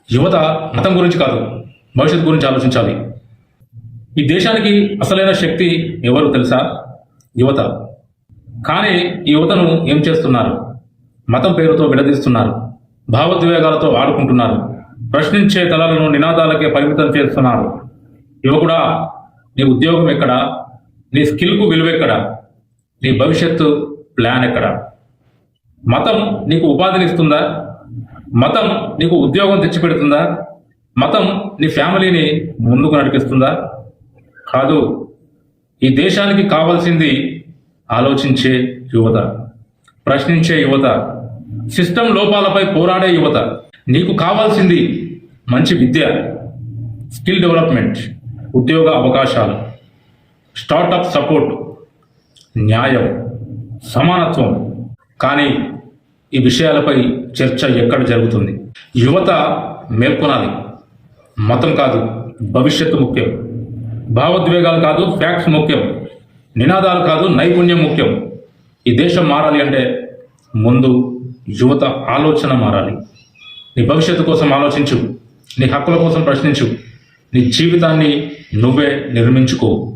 యువత మతం గురించి కాదు, భవిష్యత్తు గురించి ఆలోచించాలి. ఈ దేశానికి అసలైన శక్తి ఎవరు తెలుసా? యువత. కానీ ఈ యువతను ఏం చేస్తున్నారు? మతం పేరుతో విడదీస్తున్నారు, భావోద్వేగాలతో ఆడుకుంటున్నారు, ప్రశ్నించే తలలను నినాదాలకే పరిమితం చేస్తున్నారు. యువకుడా, నీ ఉద్యోగం ఎక్కడా? నీ స్కిల్కు విలువెక్కడా? నీ భవిష్యత్తు ప్లాన్ ఎక్కడా? మతం నీకు ఉపాధినిస్తుందా? మతం నీకు ఉద్యోగం తెచ్చిపెడుతుందా? మతం నీ ఫ్యామిలీని ముందుకు నడిపిస్తుందా? కాదు. ఈ దేశానికి కావాల్సింది ఆలోచించే యువత, ప్రశ్నించే యువత, సిస్టమ్ లోపాలపై పోరాడే యువత. నీకు కావాల్సింది మంచి విద్య, స్కిల్ డెవలప్మెంట్, ఉద్యోగ అవకాశాలు, స్టార్టప్ సపోర్ట్, న్యాయం, సమానత్వం. కానీ ఈ విషయాలపై చర్చ ఎక్కడ జరుగుతుంది? యువత మేల్కొనాలి. మతం కాదు, భవిష్యత్తు ముఖ్యం. భావోద్వేగాలు కాదు, ఫ్యాక్ట్స్ ముఖ్యం. నినాదాలు కాదు, నైపుణ్యం ముఖ్యం. ఈ దేశం మారాలి అంటే ముందు యువత ఆలోచన మారాలి. నీ భవిష్యత్తు కోసం ఆలోచించు, నీ హక్కుల కోసం ప్రశ్నించు, నీ జీవితాన్ని నువ్వే నిర్మించుకో.